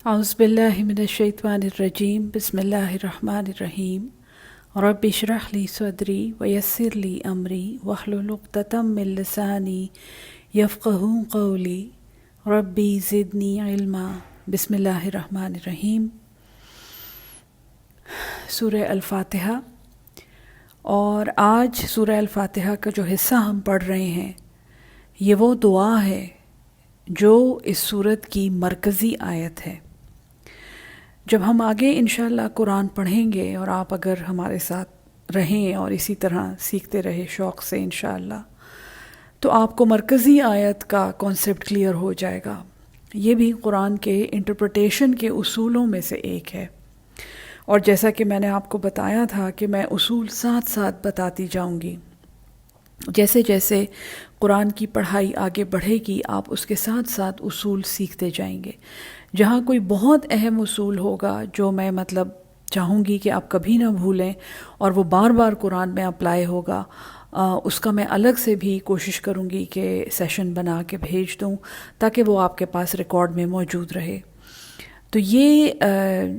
اعوذ باللہ من الشیطان الرجیم بسم اللہ الرحمن الرحیم رب اشرح لی صدری ویسر لی امری واحلل عقدۃ من لسانی یفقہوا قولی ربی زدنی علما۔ بسم اللہ الرحمن الرحیم۔ سورہ الفاتحہ، اور آج سورہ الفاتحہ کا جو حصہ ہم پڑھ رہے ہیں یہ وہ دعا ہے جو اس سورت کی مرکزی آیت ہے۔ جب ہم آگے انشاءاللہ قرآن پڑھیں گے اور آپ اگر ہمارے ساتھ رہیں اور اسی طرح سیکھتے رہے شوق سے انشاءاللہ، تو آپ کو مرکزی آیت کا کانسیپٹ کلیئر ہو جائے گا۔ یہ بھی قرآن کے انٹرپریٹیشن کے اصولوں میں سے ایک ہے، اور جیسا کہ میں نے آپ کو بتایا تھا کہ میں اصول ساتھ ساتھ بتاتی جاؤں گی۔ جیسے جیسے قرآن کی پڑھائی آگے بڑھے گی آپ اس کے ساتھ ساتھ اصول سیکھتے جائیں گے۔ جہاں کوئی بہت اہم اصول ہوگا جو میں چاہوں گی کہ آپ کبھی نہ بھولیں اور وہ بار بار قرآن میں اپلائی ہوگا، اس کا میں الگ سے بھی کوشش کروں گی کہ سیشن بنا کے بھیج دوں تاکہ وہ آپ کے پاس ریکارڈ میں موجود رہے۔ تو یہ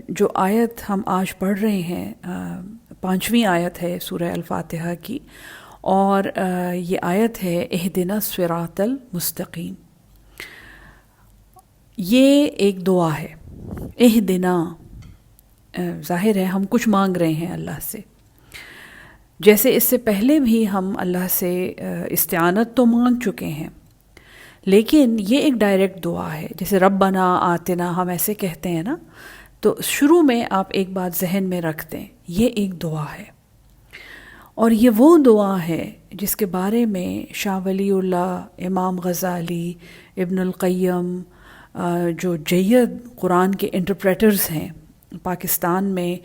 جو آیت ہم آج پڑھ رہے ہیں 5ویں آیت ہے سورہ الفاتحہ کی، اور یہ آیت ہے اہدنا الصراط المستقیم۔ یہ ایک دعا ہے، اہدنا، ظاہر ہے ہم کچھ مانگ رہے ہیں اللہ سے، جیسے اس سے پہلے بھی ہم اللہ سے استعانت تو مانگ چکے ہیں، لیکن یہ ایک ڈائریکٹ دعا ہے۔ جیسے ربنا آتنا ہم ایسے کہتے ہیں نا، تو شروع میں آپ ایک بات ذہن میں رکھ دیں، یہ ایک دعا ہے، اور یہ وہ دعا ہے جس کے بارے میں شاہ ولی اللہ، امام غزالی، ابن القیم، جو جید قرآن کے انٹرپریٹرز ہیں پاکستان میں،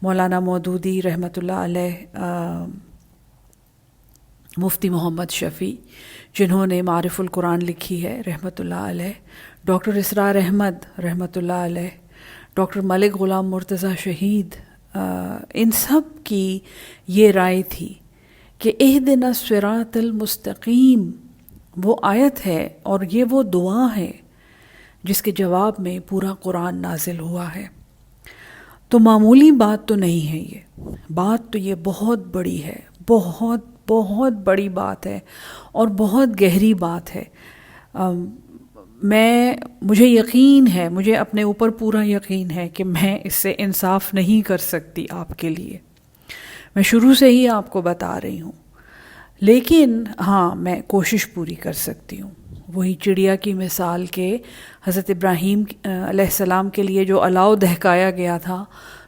مولانا مودودی رحمۃ اللہ علیہ، مفتی محمد شفیع جنہوں نے معارف القرآن لکھی ہے رحمۃ اللہ علیہ، ڈاکٹر اسرار احمد رحمۃ اللہ علیہ، ڈاکٹر ملک غلام مرتضیٰ شہید، ان سب کی یہ رائے تھی کہ اہدنا الصراط المستقیم وہ آیت ہے اور یہ وہ دعا ہے جس کے جواب میں پورا قرآن نازل ہوا ہے۔ تو معمولی بات تو نہیں ہے، یہ بات تو یہ بہت بڑی ہے، بہت بہت بڑی بات ہے اور بہت گہری بات ہے۔ مجھے یقین ہے، مجھے اپنے اوپر پورا یقین ہے کہ میں اس سے انصاف نہیں کر سکتی آپ کے لیے، میں شروع سے ہی آپ کو بتا رہی ہوں، لیکن ہاں میں کوشش پوری کر سکتی ہوں۔ وہی چڑیا کی مثال کے حضرت ابراہیم علیہ السلام کے لیے جو الاؤ دہکایا گیا تھا،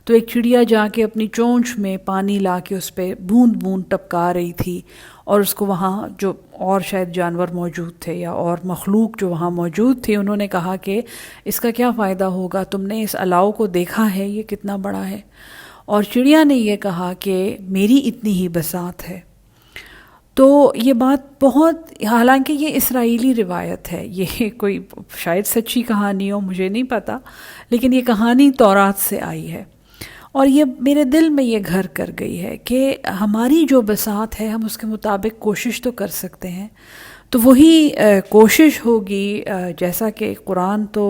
تو ایک چڑیا جا کے اپنی چونچ میں پانی لا کے اس پہ بوند بوند ٹپکا رہی تھی، اور اس کو وہاں جو اور شاید جانور موجود تھے یا اور مخلوق جو وہاں موجود تھے، انہوں نے کہا کہ اس کا کیا فائدہ ہوگا، تم نے اس الاؤ کو دیکھا ہے یہ کتنا بڑا ہے؟ اور چڑیا نے یہ کہا کہ میری اتنی ہی بساط ہے۔ تو یہ بات بہت، حالانکہ یہ اسرائیلی روایت ہے، یہ کوئی شاید سچی کہانی ہو، مجھے نہیں پتہ، لیکن یہ کہانی تورات سے آئی ہے، اور یہ میرے دل میں یہ گھر کر گئی ہے کہ ہماری جو بساط ہے ہم اس کے مطابق کوشش تو کر سکتے ہیں۔ تو وہی کوشش ہوگی، جیسا کہ قرآن تو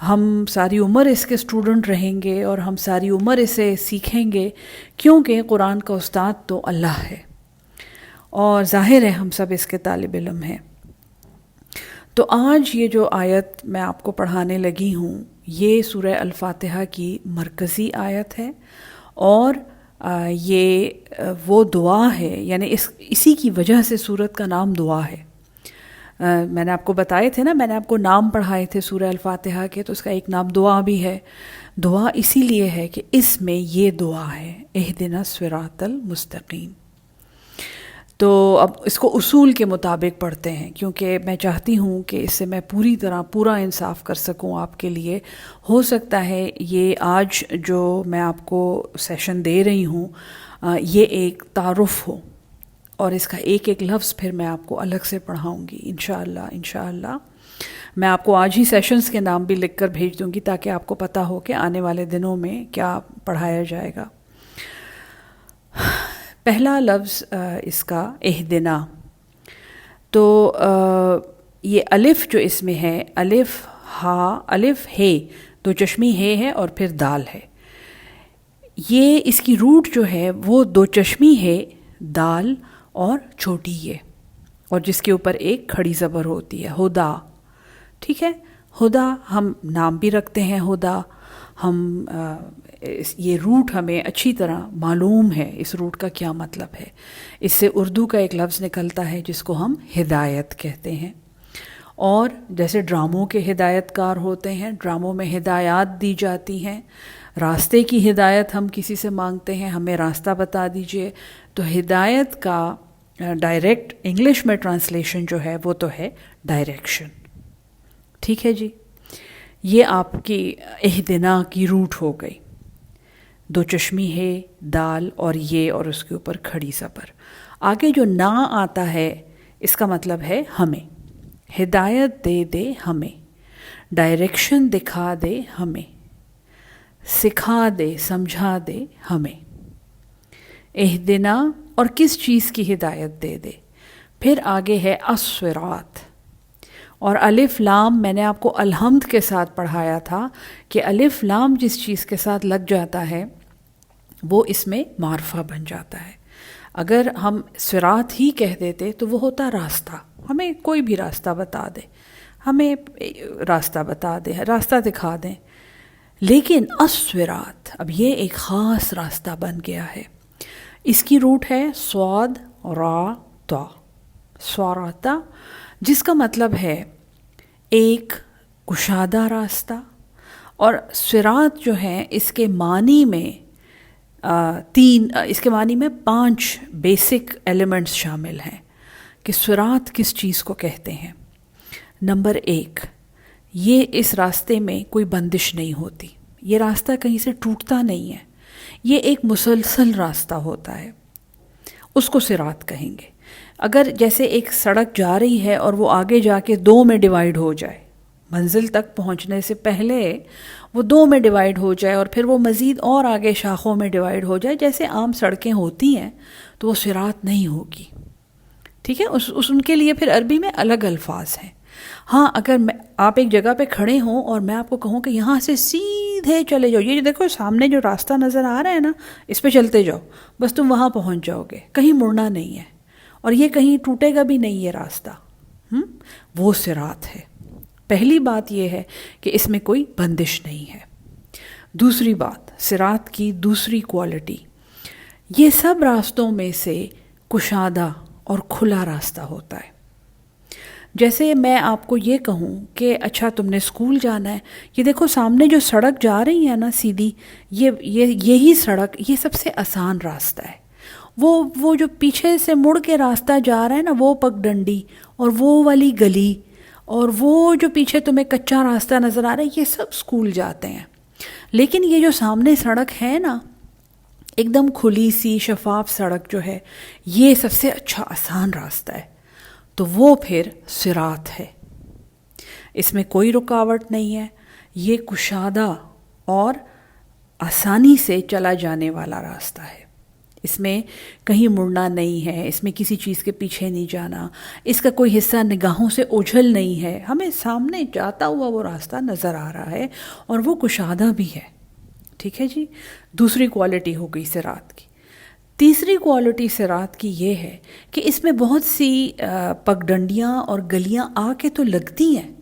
ہم ساری عمر اس کے اسٹوڈنٹ رہیں گے اور ہم ساری عمر اسے سیکھیں گے، کیونکہ قرآن کا استاد تو اللہ ہے، اور ظاہر ہے ہم سب اس کے طالب علم ہیں۔ تو آج یہ جو آیت میں آپ کو پڑھانے لگی ہوں یہ سورہ الفاتحہ کی مرکزی آیت ہے، اور یہ وہ دعا ہے، یعنی اسی کی وجہ سے سورت کا نام دعا ہے۔ میں نے آپ کو بتائے تھے نا، میں نے آپ کو نام پڑھائے تھے سورہ الفاتحہ کے، تو اس کا ایک نام دعا بھی ہے۔ دعا اسی لیے ہے کہ اس میں یہ دعا ہے، اہدنا الصراط المستقیم۔ تو اب اس کو اصول کے مطابق پڑھتے ہیں، کیونکہ میں چاہتی ہوں کہ اس سے میں پوری طرح پورا انصاف کر سکوں آپ کے لیے۔ ہو سکتا ہے یہ آج جو میں آپ کو سیشن دے رہی ہوں یہ ایک تعارف ہو، اور اس کا ایک ایک لفظ پھر میں آپ کو الگ سے پڑھاؤں گی انشاءاللہ۔ میں آپ کو آج ہی سیشنز کے نام بھی لکھ کر بھیج دوں گی تاکہ آپ کو پتہ ہو کہ آنے والے دنوں میں کیا پڑھایا جائے گا۔ پہلا لفظ اس کا اہدنا، تو یہ الف جو اس میں ہے، الف ہا الف ہے، دو چشمی ہے اور پھر دال ہے. یہ اس کی روٹ جو ہے وہ دو چشمی ہے، دال اور چھوٹی یہ، اور جس کے اوپر ایک کھڑی زبر ہوتی ہے، ہدا. ٹھیک ہے، ہدا ہم نام بھی رکھتے ہیں ہدا. ہم یہ روٹ ہمیں اچھی طرح معلوم ہے اس روٹ کا کیا مطلب ہے. اس سے اردو کا ایک لفظ نکلتا ہے جس کو ہم ہدایت کہتے ہیں. اور جیسے ڈراموں کے ہدایت کار ہوتے ہیں، ڈراموں میں ہدایات دی جاتی ہیں. راستے کی ہدایت ہم کسی سے مانگتے ہیں، ہمیں راستہ بتا دیجئے، تو ہدایت کا ڈائریکٹ انگلش میں ٹرانسلیشن جو ہے وہ تو ہے ڈائریکشن. ٹھیک ہے جی، یہ آپ کی اہدنا کی روٹ ہو گئی. دو چشمی ہے، دال اور یہ، اور اس کے اوپر کھڑی زبر. آگے جو نا آتا ہے اس کا مطلب ہے ہمیں. ہدایت دے دے ہمیں، ڈائریکشن دکھا دے ہمیں، سکھا دے سمجھا دے ہمیں. اہدنا اور کس چیز کی ہدایت دے دے. پھر آگے ہے الصراط. اور الف لام میں نے آپ کو الحمد کے ساتھ پڑھایا تھا کہ الف لام جس چیز کے ساتھ لگ جاتا ہے وہ اس میں معرفہ بن جاتا ہے. اگر ہم صراط ہی کہہ دیتے تو وہ ہوتا راستہ. ہمیں کوئی بھی راستہ بتا دے، ہمیں راستہ بتا دے، راستہ دکھا دیں. لیکن الصراط، اب یہ ایک خاص راستہ بن گیا ہے. اس کی روٹ ہے صاد را تا، سواراتا، جس کا مطلب ہے ایک کشادہ راستہ. اور صراط جو ہے اس کے معنی میں اس کے معنی میں 5 بیسک ایلیمنٹس شامل ہیں کہ صراط کس چیز کو کہتے ہیں. نمبر 1، یہ اس راستے میں کوئی بندش نہیں ہوتی، یہ راستہ کہیں سے ٹوٹتا نہیں ہے، یہ ایک مسلسل راستہ ہوتا ہے، اس کو صراط کہیں گے. اگر جیسے ایک سڑک جا رہی ہے اور وہ آگے جا کے 2 میں ڈیوائیڈ ہو جائے، منزل تک پہنچنے سے پہلے وہ 2 میں ڈیوائیڈ ہو جائے اور پھر وہ مزید اور آگے شاخوں میں ڈیوائیڈ ہو جائے، جیسے عام سڑکیں ہوتی ہیں، تو وہ صراط نہیں ہوگی. ٹھیک ہے، ان کے لیے پھر عربی میں الگ الفاظ ہیں. ہاں، اگر آپ ایک جگہ پہ کھڑے ہوں اور میں آپ کو کہوں کہ یہاں سے سیدھے چلے جاؤ، یہ جو دیکھو سامنے جو راستہ نظر آ رہا ہے نا، اس پہ چلتے جاؤ، بس تم وہاں پہنچ جاؤ گے، کہیں مڑنا نہیں ہے، اور یہ کہیں ٹوٹے گا بھی نہیں یہ راستہ. وہ صراط ہے. پہلی بات یہ ہے کہ اس میں کوئی بندش نہیں ہے. دوسری بات، صراط کی دوسری کوالٹی، یہ سب راستوں میں سے کشادہ اور کھلا راستہ ہوتا ہے. جیسے میں آپ کو یہ کہوں کہ اچھا تم نے اسکول جانا ہے، یہ دیکھو سامنے جو سڑک جا رہی ہے نا سیدھی، یہی سڑک، یہ سب سے آسان راستہ ہے. وہ جو پیچھے سے مڑ کے راستہ جا رہا ہے نا، وہ پگ ڈنڈی اور وہ والی گلی اور وہ جو پیچھے تمہیں کچا راستہ نظر آ رہا ہے، یہ سب اسکول جاتے ہیں. لیکن یہ جو سامنے سڑک ہے نا، ایک دم کھلی سی شفاف سڑک جو ہے، یہ سب سے اچھا آسان راستہ ہے. تو وہ پھر صراط ہے. اس میں کوئی رکاوٹ نہیں ہے، یہ کشادہ اور آسانی سے چلا جانے والا راستہ ہے. اس میں کہیں مڑنا نہیں ہے، اس میں کسی چیز کے پیچھے نہیں جانا، اس کا کوئی حصہ نگاہوں سے اوجھل نہیں ہے، ہمیں سامنے جاتا ہوا وہ راستہ نظر آ رہا ہے اور وہ کشادہ بھی ہے. ٹھیک ہے جی، دوسری کوالٹی ہو گئی صراط کی. تیسری کوالٹی صراط کی یہ ہے کہ اس میں بہت سی پگڈنڈیاں اور گلیاں آ کے تو لگتی ہیں،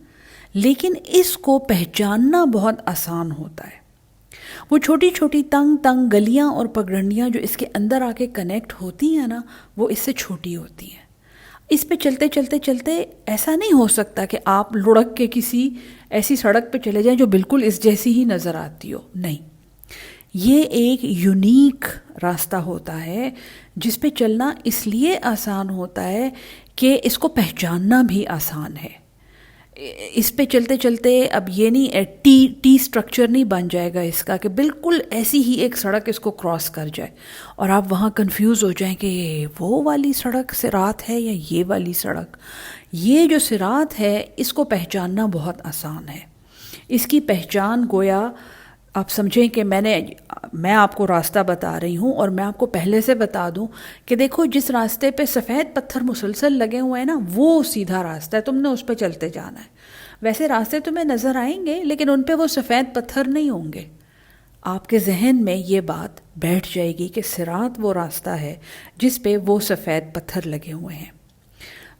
لیکن اس کو پہچاننا بہت آسان ہوتا ہے. وہ چھوٹی چھوٹی تنگ تنگ گلیاں اور پگڈنڈیاں جو اس کے اندر آ کے کنیکٹ ہوتی ہیں نا، وہ اس سے چھوٹی ہوتی ہیں. اس پہ چلتے چلتے چلتے ایسا نہیں ہو سکتا کہ آپ لڑک کے کسی ایسی سڑک پہ چلے جائیں جو بالکل اس جیسی ہی نظر آتی ہو. نہیں، یہ ایک یونیک راستہ ہوتا ہے جس پہ چلنا اس لیے آسان ہوتا ہے کہ اس کو پہچاننا بھی آسان ہے. اس پہ چلتے چلتے اب یہ نہیں ٹی سٹرکچر نہیں بن جائے گا اس کا کہ بالکل ایسی ہی ایک سڑک اس کو کراس کر جائے اور آپ وہاں کنفیوز ہو جائیں کہ وہ والی سڑک صراط ہے یا یہ والی سڑک. یہ جو صراط ہے اس کو پہچاننا بہت آسان ہے. اس کی پہچان گویا آپ سمجھیں کہ میں آپ کو راستہ بتا رہی ہوں اور میں آپ کو پہلے سے بتا دوں کہ دیکھو جس راستے پہ سفید پتھر مسلسل لگے ہوئے ہیں نا، وہ سیدھا راستہ ہے، تم نے اس پہ چلتے جانا ہے. ویسے راستے تمہیں نظر آئیں گے لیکن ان پہ وہ سفید پتھر نہیں ہوں گے. آپ کے ذہن میں یہ بات بیٹھ جائے گی کہ صراط وہ راستہ ہے جس پہ وہ سفید پتھر لگے ہوئے ہیں.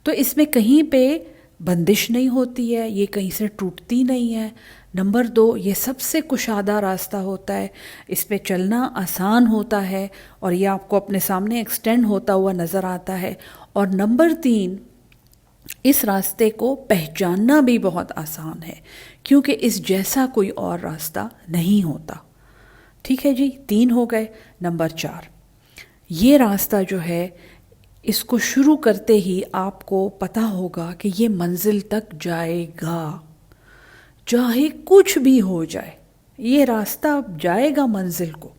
تو اس میں کہیں پہ بندش نہیں ہوتی ہے، یہ کہیں سے ٹوٹتی نہیں ہے. نمبر 2، یہ سب سے کشادہ راستہ ہوتا ہے، اس پہ چلنا آسان ہوتا ہے اور یہ آپ کو اپنے سامنے ایکسٹینڈ ہوتا ہوا نظر آتا ہے. اور نمبر 3، اس راستے کو پہچاننا بھی بہت آسان ہے کیونکہ اس جیسا کوئی اور راستہ نہیں ہوتا. ٹھیک ہے جی، 3 ہو گئے. نمبر 4، یہ راستہ جو ہے اس کو شروع کرتے ہی آپ کو پتہ ہوگا کہ یہ منزل تک جائے گا، چاہے کچھ بھی ہو جائے یہ راستہ جائے گا منزل کو.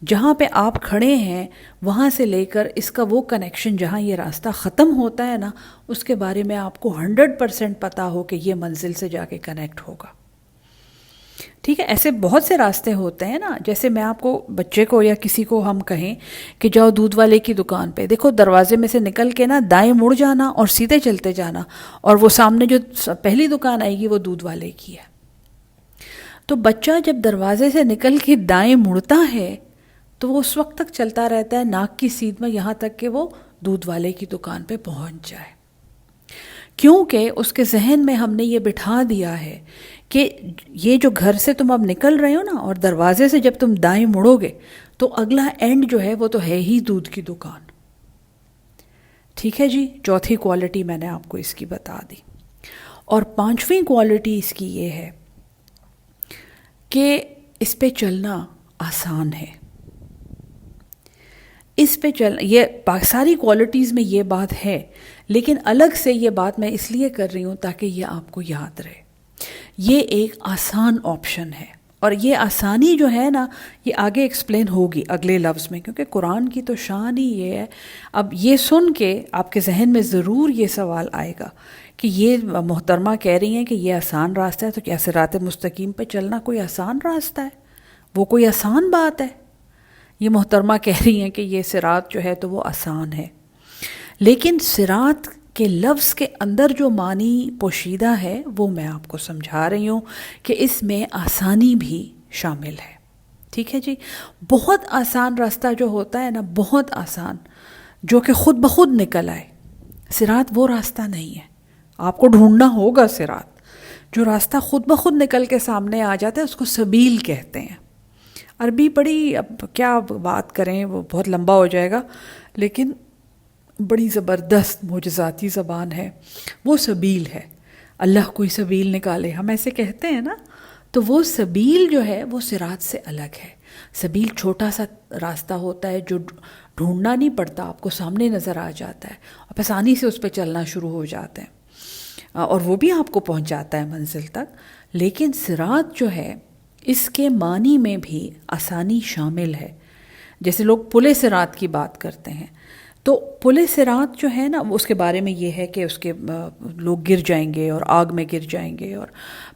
جہاں پہ آپ کھڑے ہیں وہاں سے لے کر اس کا وہ کنیکشن جہاں یہ راستہ ختم ہوتا ہے نا، اس کے بارے میں آپ کو 100% پتہ ہو کہ یہ منزل سے جا کے کنیکٹ ہوگا. ٹھیک ہے، ایسے بہت سے راستے ہوتے ہیں نا. جیسے میں آپ کو بچے کو یا کسی کو ہم کہیں کہ جاؤ دودھ والے کی دکان پہ، دیکھو دروازے میں سے نکل کے نا دائیں مڑ جانا اور سیدھے چلتے جانا، اور وہ سامنے جو پہلی دکان آئے گی وہ دودھ والے کی ہے. تو بچہ جب دروازے سے نکل کے دائیں مڑتا ہے تو وہ اس وقت تک چلتا رہتا ہے ناک کی سیدھ میں، یہاں تک کہ وہ دودھ والے کی دکان پہ پہنچ جائے. کیونکہ اس کے ذہن میں ہم نے یہ بٹھا دیا ہے کہ یہ جو گھر سے تم اب نکل رہے ہو نا اور دروازے سے جب تم دائیں مڑو گے تو اگلا اینڈ جو ہے وہ تو ہے ہی دودھ کی دکان. ٹھیک ہے جی، چوتھی کوالٹی میں نے آپ کو اس کی بتا دی. اور 5ویں کوالٹی اس کی یہ ہے کہ اس پہ چلنا آسان ہے. اس پہ یہ ساری کوالٹیز میں یہ بات ہے، لیکن الگ سے یہ بات میں اس لیے کر رہی ہوں تاکہ یہ آپ کو یاد رہے. یہ ایک آسان آپشن ہے، اور یہ آسانی جو ہے نا یہ آگے ایکسپلین ہوگی اگلے لفظ میں، کیونکہ قرآن کی تو شان ہی یہ ہے. اب یہ سن کے آپ کے ذہن میں ضرور یہ سوال آئے گا کہ یہ محترمہ کہہ رہی ہیں کہ یہ آسان راستہ ہے، تو کیا صراط مستقیم پہ چلنا کوئی آسان راستہ ہے؟ وہ کوئی آسان بات ہے؟ یہ محترمہ کہہ رہی ہیں کہ یہ صراط جو ہے تو وہ آسان ہے، لیکن صراط کے لفظ کے اندر جو معنی پوشیدہ ہے وہ میں آپ کو سمجھا رہی ہوں کہ اس میں آسانی بھی شامل ہے. ٹھیک ہے جی، بہت آسان راستہ جو ہوتا ہے نا، بہت آسان، جو کہ خود بخود نکل آئے، صراط وہ راستہ نہیں ہے. آپ کو ڈھونڈنا ہوگا صراط. جو راستہ خود بخود نکل کے سامنے آ جاتا ہے اس کو سبیل کہتے ہیں. عربی پڑھی، اب کیا بات کریں، وہ بہت لمبا ہو جائے گا، لیکن بڑی زبردست معجزاتی زبان ہے. وہ سبیل ہے. اللہ کوئی سبیل نکالے، ہم ایسے کہتے ہیں نا، تو وہ سبیل جو ہے وہ صراط سے الگ ہے. سبیل چھوٹا سا راستہ ہوتا ہے جو ڈھونڈنا نہیں پڑتا، آپ کو سامنے نظر آ جاتا ہے، آپ آسانی سے اس پہ چلنا شروع ہو جاتے ہیں اور وہ بھی آپ کو پہنچ جاتا ہے منزل تک. لیکن صراط جو ہے اس کے معنی میں بھی آسانی شامل ہے. جیسے لوگ پل صراط کی بات کرتے ہیں، تو پل صراط جو ہے نا اس کے بارے میں یہ ہے کہ اس کے لوگ گر جائیں گے اور آگ میں گر جائیں گے. اور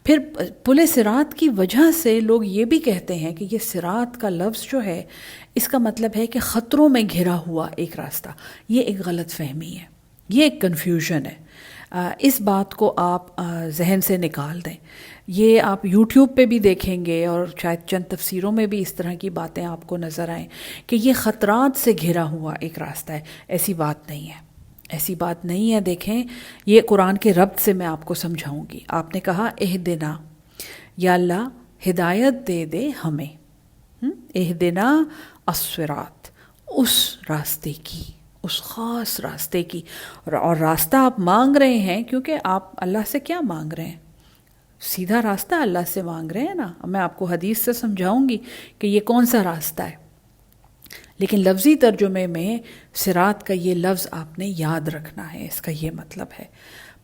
پھر پل صراط کی وجہ سے لوگ یہ بھی کہتے ہیں کہ یہ صراط کا لفظ جو ہے اس کا مطلب ہے کہ خطروں میں گھرا ہوا ایک راستہ. یہ ایک غلط فہمی ہے، یہ ایک کنفیوژن ہے. اس بات کو آپ ذہن سے نکال دیں. یہ آپ یوٹیوب پہ بھی دیکھیں گے اور شاید چند تفسیروں میں بھی اس طرح کی باتیں آپ کو نظر آئیں کہ یہ خطرات سے گھرا ہوا ایک راستہ ہے. ایسی بات نہیں ہے، ایسی بات نہیں ہے. دیکھیں، یہ قرآن کے ربط سے میں آپ کو سمجھاؤں گی. آپ نے کہا اہدنا، یا اللہ ہدایت دے دے ہمیں، اہدنا الصراط، اس راستے کی، اس خاص راستے کی. اور راستہ آپ مانگ رہے ہیں کیونکہ آپ اللہ سے کیا مانگ رہے ہیں؟ سیدھا راستہ اللہ سے مانگ رہے ہیں نا. میں آپ کو حدیث سے سمجھاؤں گی کہ یہ کون سا راستہ ہے، لیکن لفظی ترجمے میں صراط کا یہ لفظ آپ نے یاد رکھنا ہے. اس کا یہ مطلب ہے.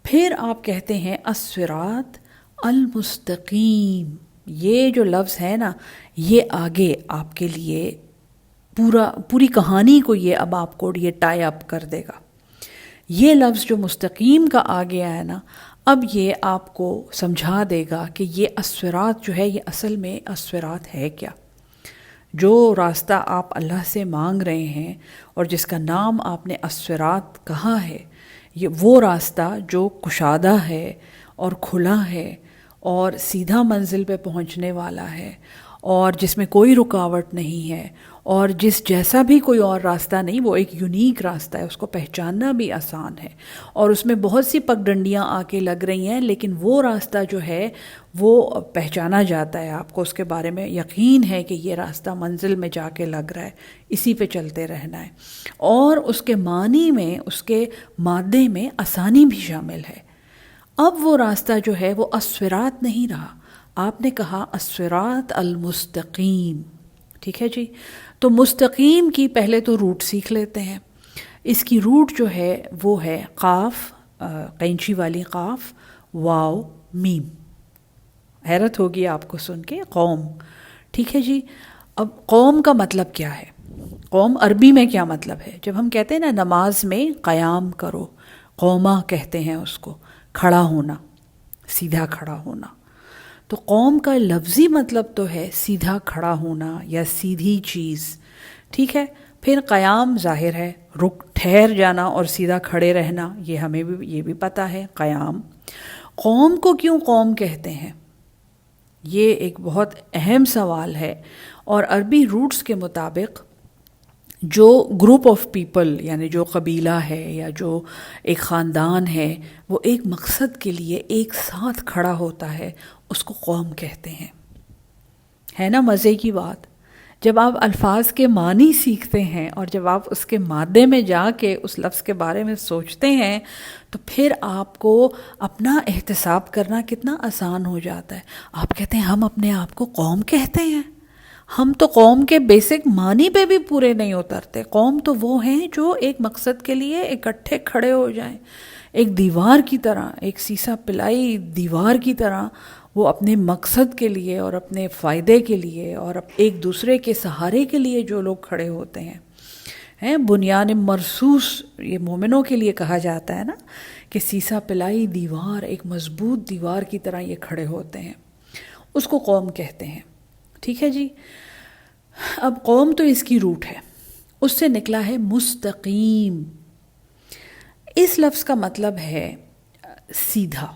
پھر آپ کہتے ہیں الصراط المستقیم. یہ جو لفظ ہے نا یہ آگے آپ کے لیے پوری کہانی کو یہ اب آپ کو یہ ٹائی اپ کر دے گا. یہ لفظ جو مستقیم کا آ گیا ہے نا، اب یہ آپ کو سمجھا دے گا کہ یہ الصراط جو ہے یہ اصل میں الصراط ہے کیا. جو راستہ آپ اللہ سے مانگ رہے ہیں اور جس کا نام آپ نے الصراط کہا ہے، یہ وہ راستہ جو کشادہ ہے اور کھلا ہے اور سیدھا منزل پہ پہنچنے والا ہے اور جس میں کوئی رکاوٹ نہیں ہے اور جس جیسا بھی کوئی اور راستہ نہیں، وہ ایک یونیک راستہ ہے، اس کو پہچاننا بھی آسان ہے اور اس میں بہت سی پگڈنڈیاں آ کے لگ رہی ہیں، لیکن وہ راستہ جو ہے وہ پہچانا جاتا ہے، آپ کو اس کے بارے میں یقین ہے کہ یہ راستہ منزل میں جا کے لگ رہا ہے، اسی پہ چلتے رہنا ہے، اور اس کے معنی میں، اس کے مادے میں آسانی بھی شامل ہے۔ اب وہ راستہ جو ہے وہ الصراط نہیں رہا، آپ نے کہا الصراط المستقیم، ٹھیک ہے جی؟ تو مستقیم کی پہلے تو روٹ سیکھ لیتے ہیں۔ اس کی روٹ جو ہے وہ ہے قاف، قینچی والی قاف، واو، میم۔ حیرت ہوگی آپ کو سن کے، قوم، ٹھیک ہے جی؟ اب قوم کا مطلب کیا ہے؟ قوم عربی میں کیا مطلب ہے؟ جب ہم کہتے ہیں نا نماز میں قیام کرو، قومہ کہتے ہیں اس کو، کھڑا ہونا، سیدھا کھڑا ہونا، تو قوم کا لفظی مطلب تو ہے سیدھا کھڑا ہونا یا سیدھی چیز، ٹھیک ہے؟ پھر قیام ظاہر ہے رک ٹھہر جانا اور سیدھا کھڑے رہنا، یہ ہمیں بھی یہ بھی پتہ ہے قیام۔ قوم کو کیوں قوم کہتے ہیں؟ یہ ایک بہت اہم سوال ہے، اور عربی روٹس کے مطابق جو گروپ آف پیپل، یعنی جو قبیلہ ہے یا جو ایک خاندان ہے، وہ ایک مقصد کے لیے ایک ساتھ کھڑا ہوتا ہے، اس کو قوم کہتے ہیں۔ ہے نا مزے کی بات؟ جب آپ الفاظ کے معنی سیکھتے ہیں اور جب آپ اس کے مادے میں جا کے اس لفظ کے بارے میں سوچتے ہیں تو پھر آپ کو اپنا احتساب کرنا کتنا آسان ہو جاتا ہے۔ آپ کہتے ہیں ہم اپنے آپ کو قوم کہتے ہیں، ہم تو قوم کے بیسک معنی پہ بھی پورے نہیں اترتے۔ قوم تو وہ ہیں جو ایک مقصد کے لیے اکٹھے کھڑے ہو جائیں، ایک دیوار کی طرح، ایک سیسا پلائی دیوار کی طرح، وہ اپنے مقصد کے لیے اور اپنے فائدے کے لیے اور ایک دوسرے کے سہارے کے لیے جو لوگ کھڑے ہوتے ہیں۔ بنیان مرصوص یہ مومنوں کے لیے کہا جاتا ہے نا، کہ سیسا پلائی دیوار، ایک مضبوط دیوار کی طرح یہ کھڑے ہوتے ہیں، اس کو قوم کہتے ہیں، ٹھیک ہے جی؟ اب قوم تو اس کی روٹ ہے، اس سے نکلا ہے مستقیم۔ اس لفظ کا مطلب ہے سیدھا،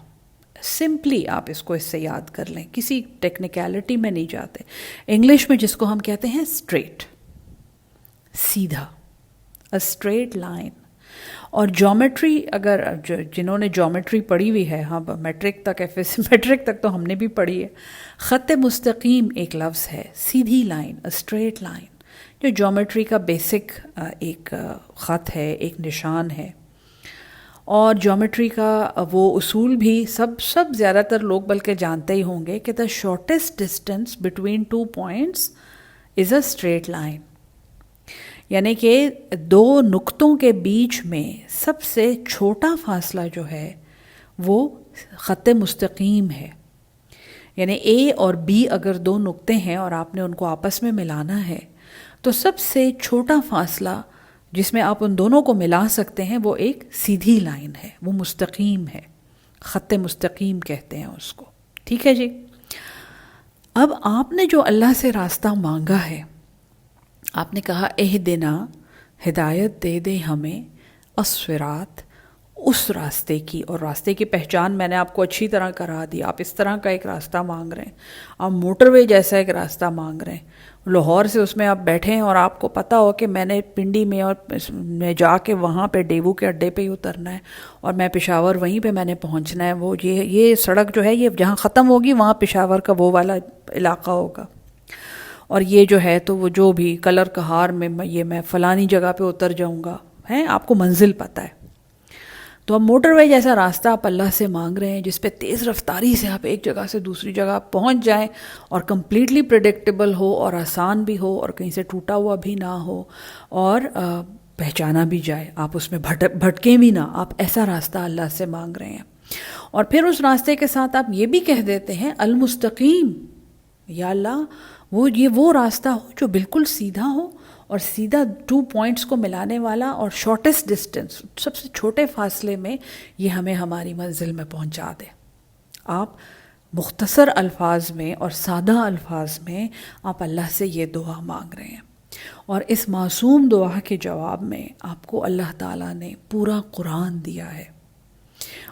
سمپلی آپ اس کو اس سے یاد کر لیں، کسی ٹیکنیکلٹی میں نہیں جاتے۔ انگلش میں جس کو ہم کہتے ہیں اسٹریٹ، سیدھا، a straight line۔ اور جیومیٹری، اگر جنہوں نے جیومیٹری پڑھی ہوئی ہے، ہاں میٹرک تک، میٹرک تک تو ہم نے بھی پڑھی ہے، خط مستقیم ایک لفظ ہے، سیدھی لائن، a straight line، جو جیومیٹری کا بیسک ایک خط ہے، ایک نشان ہے۔ اور جیومیٹری کا وہ اصول بھی سب زیادہ تر لوگ بلکہ جانتے ہی ہوں گے کہ the shortest distance between 2 points is a straight line، یعنی کہ دو نقطوں کے بیچ میں سب سے چھوٹا فاصلہ جو ہے وہ خط مستقیم ہے۔ یعنی اے اور بی اگر دو نقطے ہیں اور آپ نے ان کو آپس میں ملانا ہے تو سب سے چھوٹا فاصلہ جس میں آپ ان دونوں کو ملا سکتے ہیں وہ ایک سیدھی لائن ہے، وہ مستقیم ہے، خط مستقیم کہتے ہیں اس کو، ٹھیک ہے جی؟ اب آپ نے جو اللہ سے راستہ مانگا ہے، آپ نے کہا اہدنا، ہدایت دے دے ہمیں، الصراط، اس راستے کی، اور راستے کی پہچان میں نے آپ کو اچھی طرح کرا دی۔ آپ اس طرح کا ایک راستہ مانگ رہے ہیں، آپ موٹر وے جیسا ایک راستہ مانگ رہے ہیں، لاہور سے اس میں آپ بیٹھے ہیں اور آپ کو پتہ ہو کہ میں نے پنڈی میں اور میں جا کے وہاں پہ ڈیبو کے اڈے پہ ہی اترنا ہے اور میں پشاور وہیں پہ میں نے پہنچنا ہے، وہ یہ سڑک جو ہے یہ جہاں ختم ہوگی وہاں پشاور کا وہ والا علاقہ ہوگا، اور یہ جو ہے تو وہ جو بھی کلر کہار میں یہ میں فلانی جگہ پہ اتر جاؤں گا، ہے آپ کو منزل پتہ ہے۔ تو اب موٹر وے جیسا راستہ آپ اللہ سے مانگ رہے ہیں جس پہ تیز رفتاری سے آپ ایک جگہ سے دوسری جگہ پہنچ جائیں اور کمپلیٹلی پریڈکٹیبل ہو اور آسان بھی ہو اور کہیں سے ٹوٹا ہوا بھی نہ ہو اور پہچانا بھی جائے، آپ اس میں بھٹکیں بھی نہ، آپ ایسا راستہ اللہ سے مانگ رہے ہیں۔ اور پھر اس راستے کے ساتھ آپ یہ بھی کہہ دیتے ہیں المستقیم، یا اللہ وہ راستہ ہو جو بالکل سیدھا ہو اور سیدھا 2 پوائنٹس کو ملانے والا اور شارٹیسٹ ڈسٹینس، سب سے چھوٹے فاصلے میں یہ ہمیں ہماری منزل میں پہنچا دے۔ آپ مختصر الفاظ میں اور سادہ الفاظ میں آپ اللہ سے یہ دعا مانگ رہے ہیں، اور اس معصوم دعا کے جواب میں آپ کو اللہ تعالیٰ نے پورا قرآن دیا ہے،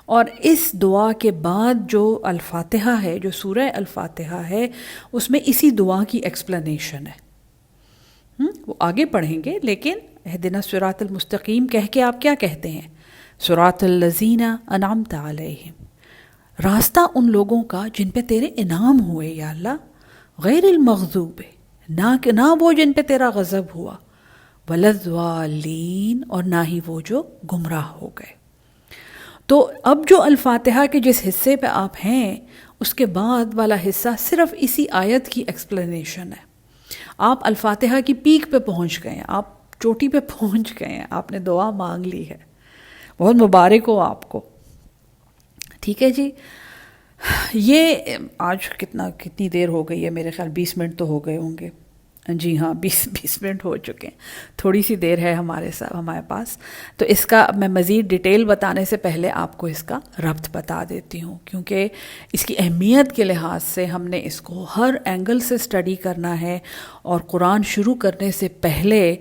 اور اس دعا کے بعد جو الفاتحہ ہے، جو سورہ الفاتحہ ہے، اس میں اسی دعا کی ایکسپلینیشن ہے۔ وہ آگے پڑھیں گے، لیکن اہدنا الصراط المستقیم کہہ کے آپ کیا کہتے ہیں؟ صراط الذین انعمت علیہم، راستہ ان لوگوں کا جن پہ تیرے انعام ہوئے یا اللہ، غیر المغضوب، نہ وہ جن پہ تیرا غضب ہوا، ولا الضالین، اور نہ ہی وہ جو گمراہ ہو گئے۔ تو اب جو الفاتحہ کے جس حصے پہ آپ ہیں، اس کے بعد والا حصہ صرف اسی آیت کی ایکسپلینیشن ہے۔ آپ الفاتحہ کی پیک پہ پہنچ گئے ہیں، آپ چوٹی پہ پہنچ گئے ہیں، آپ نے دعا مانگ لی ہے، بہت مبارک ہو آپ کو۔ ٹھیک ہے جی، یہ آج کتنی دیر ہو گئی ہے؟ میرے خیال 20 منٹ تو ہو گئے ہوں گے۔ جی ہاں، 20 منٹ ہو چکے ہیں، تھوڑی سی دیر ہے ہمارے پاس۔ تو اس کا میں مزید ڈیٹیل بتانے سے پہلے آپ کو اس کا ربط بتا دیتی ہوں، کیونکہ اس کی اہمیت کے لحاظ سے ہم نے اس کو ہر اینگل سے اسٹڈی کرنا ہے، اور قرآن شروع کرنے سے پہلے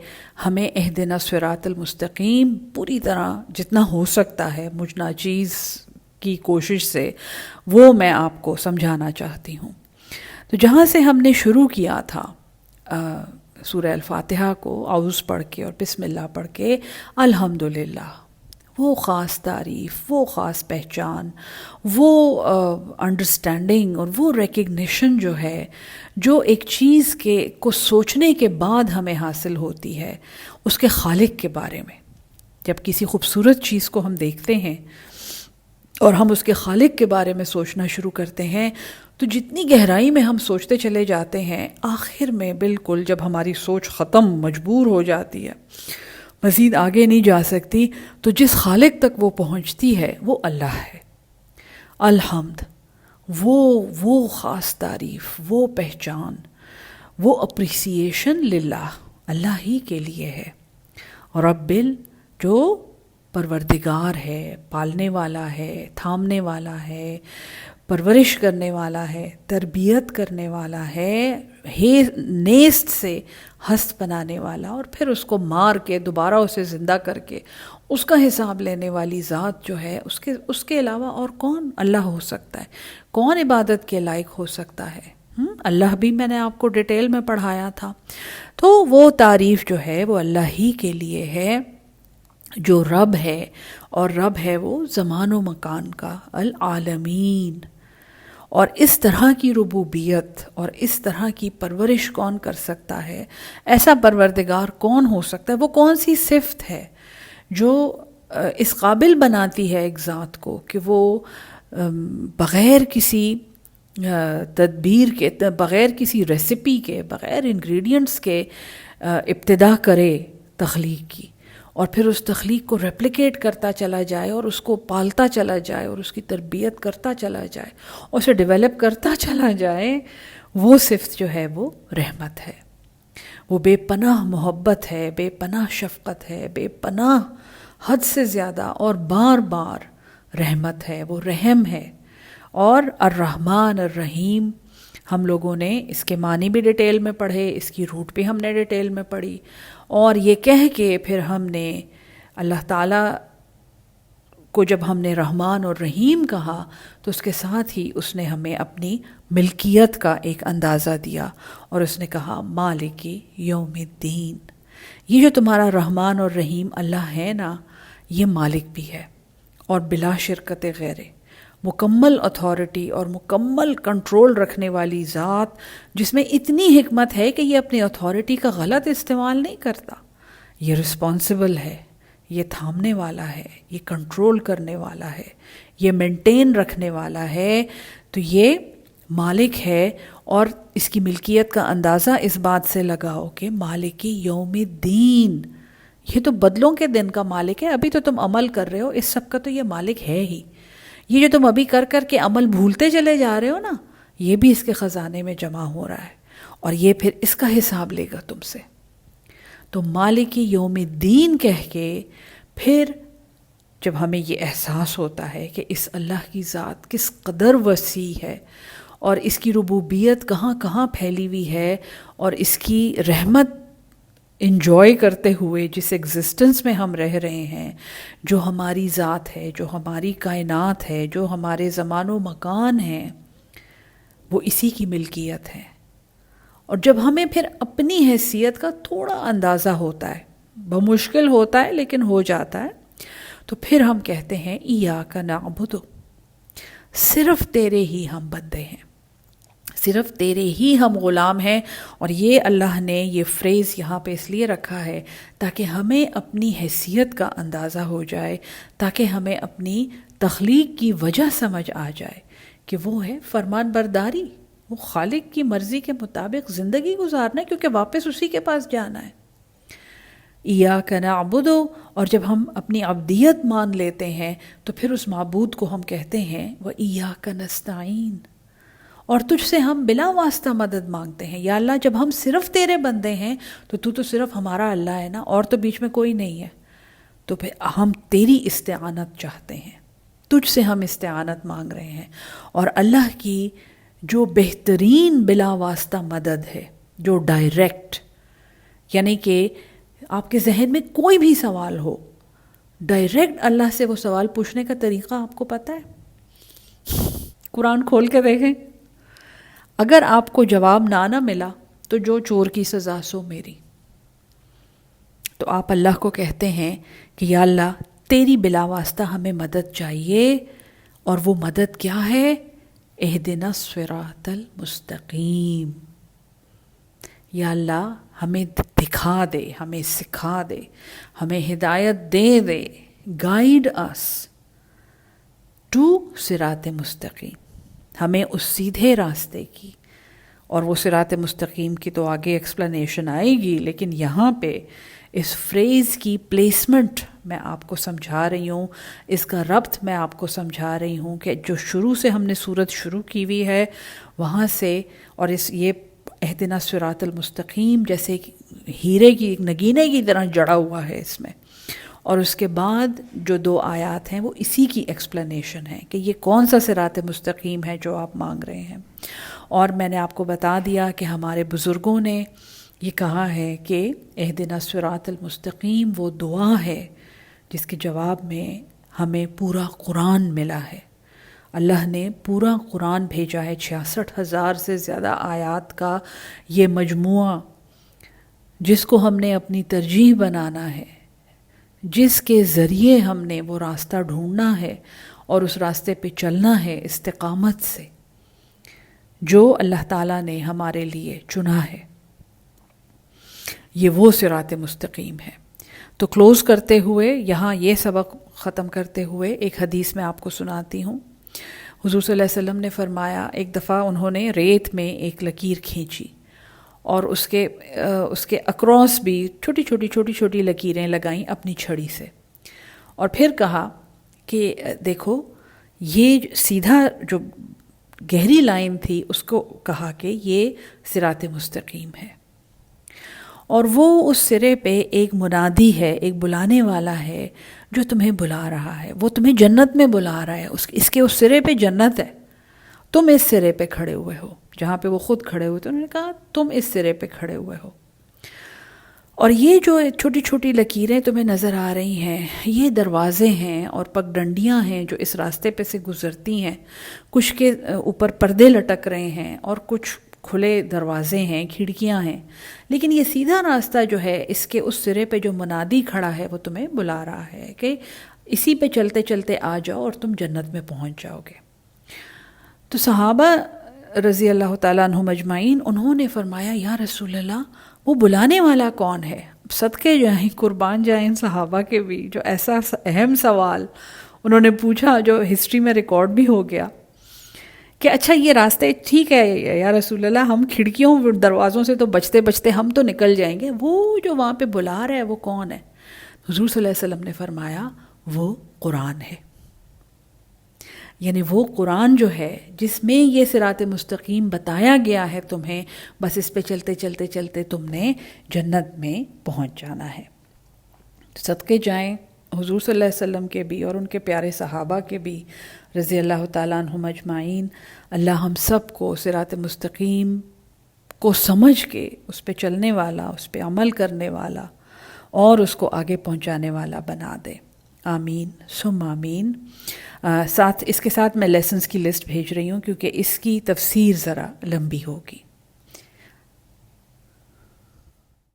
ہمیں اہدنا الصراط المستقیم پوری طرح جتنا ہو سکتا ہے مجھ ناچیز کی کوشش سے وہ میں آپ کو سمجھانا چاہتی ہوں۔ تو جہاں سے ہم نے شروع کیا تھا سورہ الفاتحہ کو اعوذ پڑھ کے اور بسم اللہ پڑھ کے، الحمدللہ، وہ خاص تعریف، وہ خاص پہچان، وہ انڈرسٹینڈنگ اور وہ ریکگنیشن جو ہے، جو ایک چیز کو سوچنے کے بعد ہمیں حاصل ہوتی ہے اس کے خالق کے بارے میں۔ جب کسی خوبصورت چیز کو ہم دیکھتے ہیں اور ہم اس کے خالق کے بارے میں سوچنا شروع کرتے ہیں، تو جتنی گہرائی میں ہم سوچتے چلے جاتے ہیں، آخر میں بالکل جب ہماری سوچ ختم، مجبور ہو جاتی ہے، مزید آگے نہیں جا سکتی، تو جس خالق تک وہ پہنچتی ہے وہ اللہ ہے۔ الحمد، وہ خاص تعریف، وہ پہچان، وہ اپریسیشن للہ، اللہ ہی کے لیے ہے۔ رب جو پروردگار ہے، پالنے والا ہے، تھامنے والا ہے، پرورش کرنے والا ہے، تربیت کرنے والا ہے، نیست سے ہست بنانے والا، اور پھر اس کو مار کے دوبارہ اسے زندہ کر کے اس کا حساب لینے والی ذات جو ہے، اس کے علاوہ اور کون اللہ ہو سکتا ہے؟ کون عبادت کے لائق ہو سکتا ہے؟ اللہ بھی میں نے آپ کو ڈیٹیل میں پڑھایا تھا۔ تو وہ تعریف جو ہے وہ اللہ ہی کے لیے ہے، جو رب ہے، اور رب ہے وہ زمان و مکان کا، العالمین۔ اور اس طرح کی ربوبیت اور اس طرح کی پرورش کون کر سکتا ہے؟ ایسا پروردگار کون ہو سکتا ہے؟ وہ کون سی صفت ہے جو اس قابل بناتی ہے ایک ذات کو کہ وہ بغیر کسی تدبیر کے، بغیر کسی ریسیپی کے، بغیر انگریڈینٹس کے ابتدا کرے تخلیق کی، اور پھر اس تخلیق کو ریپلیکیٹ کرتا چلا جائے، اور اس کو پالتا چلا جائے، اور اس کی تربیت کرتا چلا جائے، اور اسے ڈیولپ کرتا چلا جائے۔ وہ صفت جو ہے وہ رحمت ہے، وہ بے پناہ محبت ہے، بے پناہ شفقت ہے، بے پناہ حد سے زیادہ اور بار بار رحمت ہے، وہ رحم ہے۔ اور الرحمن الرحیم، ہم لوگوں نے اس کے معنی بھی ڈیٹیل میں پڑھے، اس کی روٹ بھی ہم نے ڈیٹیل میں پڑھی، اور یہ کہہ کے پھر ہم نے اللہ تعالیٰ کو جب ہم نے رحمان اور رحیم کہا تو اس کے ساتھ ہی اس نے ہمیں اپنی ملکیت کا ایک اندازہ دیا، اور اس نے کہا مالک یوم الدین، یہ جو تمہارا رحمان اور رحیم اللہ ہے نا، یہ مالک بھی ہے، اور بلا شرکت غیر، مکمل اتھارٹی اور مکمل کنٹرول رکھنے والی ذات، جس میں اتنی حکمت ہے کہ یہ اپنی اتھارٹی کا غلط استعمال نہیں کرتا، یہ رسپانسبل ہے، یہ تھامنے والا ہے، یہ کنٹرول کرنے والا ہے، یہ مینٹین رکھنے والا ہے، تو یہ مالک ہے۔ اور اس کی ملکیت کا اندازہ اس بات سے لگاؤ کہ مالک یوم الدین، یہ تو بدلوں کے دن کا مالک ہے۔ ابھی تو تم عمل کر رہے ہو، اس سب کا تو یہ مالک ہے ہی۔ یہ جو تم ابھی کر کر کے عمل بھولتے چلے جا رہے ہو نا، یہ بھی اس کے خزانے میں جمع ہو رہا ہے، اور یہ پھر اس کا حساب لے گا تم سے۔ تو مالک یوم الدین کہہ کے پھر جب ہمیں یہ احساس ہوتا ہے کہ اس اللہ کی ذات کس قدر وسیع ہے، اور اس کی ربوبیت کہاں کہاں پھیلی ہوئی ہے، اور اس کی رحمت انجوائے کرتے ہوئے جس ایگزسٹنس میں ہم رہ رہے ہیں، جو ہماری ذات ہے، جو ہماری کائنات ہے، جو ہمارے زمان و مکان ہیں، وہ اسی کی ملکیت ہے۔ اور جب ہمیں پھر اپنی حیثیت کا تھوڑا اندازہ ہوتا ہے، بمشکل ہوتا ہے لیکن ہو جاتا ہے، تو پھر ہم کہتے ہیں ایاک نعبد، صرف تیرے ہی ہم بندے ہیں، صرف تیرے ہی ہم غلام ہیں۔ اور یہ اللہ نے یہ فریز یہاں پہ اس لیے رکھا ہے تاکہ ہمیں اپنی حیثیت کا اندازہ ہو جائے، تاکہ ہمیں اپنی تخلیق کی وجہ سمجھ آ جائے کہ وہ ہے فرمان برداری، وہ خالق کی مرضی کے مطابق زندگی گزارنا ہے، کیونکہ واپس اسی کے پاس جانا ہے۔ ایاک نعبد، اور جب ہم اپنی عبدیت مان لیتے ہیں تو پھر اس معبود کو ہم کہتے ہیں وَإِيَّاكَ نَسْتَعِينُ، اور تجھ سے ہم بلا واسطہ مدد مانگتے ہیں۔ یا اللہ، جب ہم صرف تیرے بندے ہیں تو تو صرف ہمارا اللہ ہے نا، اور تو بیچ میں کوئی نہیں ہے، تو پھر ہم تیری استعانت چاہتے ہیں، تجھ سے ہم استعانت مانگ رہے ہیں۔ اور اللہ کی جو بہترین بلا واسطہ مدد ہے، جو ڈائریکٹ، یعنی کہ آپ کے ذہن میں کوئی بھی سوال ہو، ڈائریکٹ اللہ سے وہ سوال پوچھنے کا طریقہ آپ کو پتہ ہے؟ قرآن کھول کے دیکھیں، اگر آپ کو جواب نہ ملا تو جو چور کی سزا سو میری، تو آپ اللہ کو کہتے ہیں کہ یا اللہ، تیری بلا واسطہ ہمیں مدد چاہیے، اور وہ مدد کیا ہے؟ اہدنا الصراط المستقیم، یا اللہ ہمیں دکھا دے، ہمیں سکھا دے، ہمیں ہدایت دے، گائیڈ اس ٹو صراط مستقیم، ہمیں اس سیدھے راستے کی۔ اور وہ صراط مستقیم کی تو آگے ایکسپلینیشن آئے گی، لیکن یہاں پہ اس فریز کی پلیسمنٹ میں آپ کو سمجھا رہی ہوں، اس کا ربط میں آپ کو سمجھا رہی ہوں کہ جو شروع سے ہم نے صورت شروع کی ہوئی ہے وہاں سے، اور یہ اہدنا الصراط المستقیم جیسے ہیرے کی نگینے کی طرح جڑا ہوا ہے اس میں، اور اس کے بعد جو 2 آیات ہیں وہ اسی کی ایکسپلینیشن ہے کہ یہ کون سا صراط مستقیم ہے جو آپ مانگ رہے ہیں۔ اور میں نے آپ کو بتا دیا کہ ہمارے بزرگوں نے یہ کہا ہے کہ اہدنا الصراط المستقیم وہ دعا ہے جس کے جواب میں ہمیں پورا قرآن ملا ہے۔ اللہ نے پورا قرآن بھیجا ہے، 66,000 سے زیادہ آیات کا یہ مجموعہ، جس کو ہم نے اپنی ترجیح بنانا ہے، جس کے ذریعے ہم نے وہ راستہ ڈھونڈنا ہے اور اس راستے پہ چلنا ہے استقامت سے، جو اللہ تعالیٰ نے ہمارے لیے چنا ہے۔ یہ وہ صراط مستقیم ہے۔ تو کلوز کرتے ہوئے، یہاں یہ سبق ختم کرتے ہوئے ایک حدیث میں آپ کو سناتی ہوں۔ حضور صلی اللہ علیہ وسلم نے فرمایا، ایک دفعہ انہوں نے ریت میں ایک لکیر کھینچی اور اس کے اکراس بھی چھوٹی چھوٹی لکیریں لگائیں اپنی چھڑی سے، اور پھر کہا کہ دیکھو یہ سیدھا جو گہری لائن تھی اس کو کہا کہ یہ صراط مستقیم ہے، اور وہ اس سرے پہ ایک منادی ہے، ایک بلانے والا ہے جو تمہیں بلا رہا ہے، وہ تمہیں جنت میں بلا رہا ہے، اس کے اس سرے پہ جنت ہے، تم اس سرے پہ کھڑے ہوئے ہو، جہاں پہ وہ خود کھڑے ہوئے تھے انہوں نے کہا تم اس سرے پہ کھڑے ہوئے ہو، اور یہ جو چھوٹی چھوٹی لکیریں تمہیں نظر آ رہی ہیں یہ دروازے ہیں اور پگ ڈنڈیاں ہیں جو اس راستے پہ سے گزرتی ہیں، کچھ کے اوپر پردے لٹک رہے ہیں اور کچھ کھلے دروازے ہیں، کھڑکیاں ہیں، لیکن یہ سیدھا راستہ جو ہے اس کے اس سرے پہ جو منادی کھڑا ہے وہ تمہیں بلا رہا ہے کہ اسی پہ چلتے چلتے آ جاؤ اور تم جنت میں پہنچ جاؤ گے۔ تو صحابہ رضی اللہ تعالیٰ عنہم اجمعین انہوں نے فرمایا یا رسول اللہ وہ بلانے والا کون ہے؟ صدقے جائیں، قربان جائیں صحابہ کے بھی، جو ایسا اہم سوال انہوں نے پوچھا جو ہسٹری میں ریکارڈ بھی ہو گیا کہ اچھا یہ راستے ٹھیک ہے یا رسول اللہ، ہم کھڑکیوں دروازوں سے تو بچتے بچتے ہم تو نکل جائیں گے، وہ جو وہاں پہ بلا رہا ہے وہ کون ہے؟ حضور صلی اللہ علیہ وسلم نے فرمایا وہ قرآن ہے، یعنی وہ قرآن جو ہے جس میں یہ صراط مستقیم بتایا گیا ہے تمہیں، بس اس پہ چلتے چلتے چلتے تم نے جنت میں پہنچ جانا ہے۔ صدقے جائیں حضور صلی اللہ علیہ وسلم کے بھی اور ان کے پیارے صحابہ کے بھی رضی اللہ تعالیٰ عنہم اجمعین، اللہ ہم سب کو صراط مستقیم کو سمجھ کے اس پہ چلنے والا، اس پہ عمل کرنے والا اور اس کو آگے پہنچانے والا بنا دے۔ آمین ثم آمین۔ اس کے ساتھ میں لیسنز کی لسٹ بھیج رہی ہوں کیونکہ اس کی تفسیر ذرا لمبی ہوگی۔